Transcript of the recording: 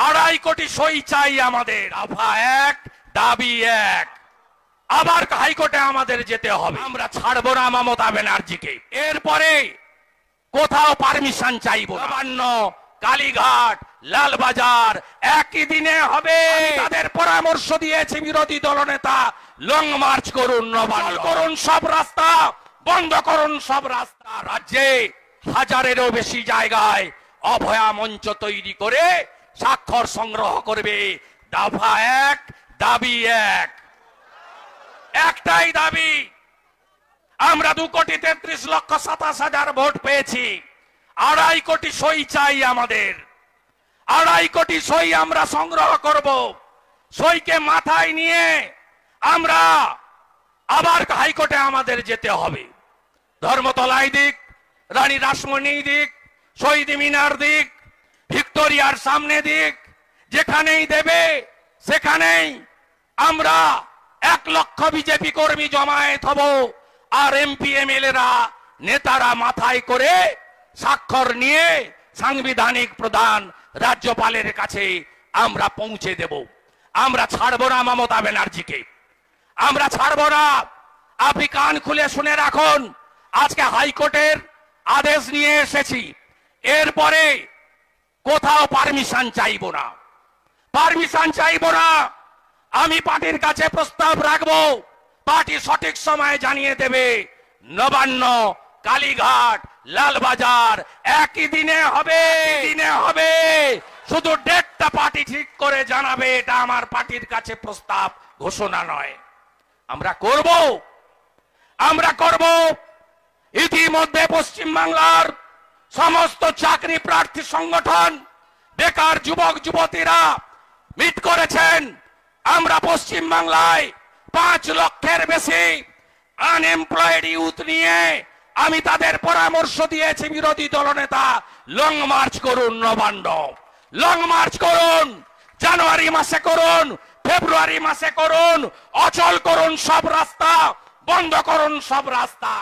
2.5 কোটি সই চাই আমাদের। দফা 1 দাবি 1। আবার হাইকোর্টে আমাদের যেতে হবে। আমরা ছাড়বো না মমতা ব্যানার্জিকে। এরপরে কোথাও পারমিশন চাইবো না। নবান্ন, কালীঘাট, লালবাজার একই দিনে হবে। তাদের পরামর্শ দিয়েছে বিরোধী দলনেতা, লং মার্চ করুন, নবান্ন করুন, সব রাস্তা বন্ধ করুন, সব রাস্তা। রাজ্যে হাজারেরও বেশি জায়গায় অভয়া মঞ্চ তৈরি করে স্বাক্ষর সংগ্রহ করবে। দফা 1 দাবি 1। একটাই দাবি, আমরা 2,33,27,000 ভোট পেয়েছি। 2.5 কোটি সই চাই আমাদের। 2.5 কোটি সই আমরা সংগ্রহ করব। সইকে মাথায় নিয়ে আমরা আবার হাইকোর্টে আমাদের যেতে হবে। ধর্মতলায় দিক, রানী রাসমণি দিক, শহীদ মিনার দিক, ভিক্টোরিয়ার সামনে দিক, যেখানেই দেবে সেখানেই আমরা 1 লক্ষ বিজেপি কর্মী জমায়েত হব। আর এমপি এমএলএরা নেতারা মাথায় করে স্বাক্ষর নিয়ে সাংবিধানিক প্রধান রাজ্যপালের কাছে আমরা পৌঁছে দেব। আমরা ছাড়বো না মমতা ব্যানার্জিকে, আমরা ছাড়বো না। আপনি কান খুলে শুনে রাখুন, আজকে হাইকোর্টের আদেশ নিয়ে এসেছি। এরপরে কোথাও পারমিশন চাইবো না, পারমিশন চাইবো না। আমি পার্টির কাছে প্রস্তাব রাখবো, পার্টি সঠিক সময়ে জানিয়ে দেবে। নবান্ন, কালীঘাট, লালবাজার একই দিনে হবে, দিনে হবে। শুধু ডেটটা পার্টি ঠিক করে জানাবে, এটা আমার পার্টির কাছে প্রস্তাব, ঘোষণা নয়। আমরা করব, আমরা করব। ইতিমধ্যে পশ্চিম বাংলার সমস্ত চাকরি প্রার্থী সংগঠন, বেকার যুবক যুবতীরা মিট করেছেন। আমরা পশ্চিম বাংলায় 5 লক্ষের বেশি আনএমপ্লয়েড ইউথ নিয়ে আমি তাদের পরামর্শ দিয়েছি বিরোধী দলনেতা, লং মার্চ করুন, নবান্ন লং মার্চ করুন। জানুয়ারি মাসে করুন, ফেব্রুয়ারি মাসে করুন, অচল করুন সব রাস্তা, বন্ধ করুন সব রাস্তা।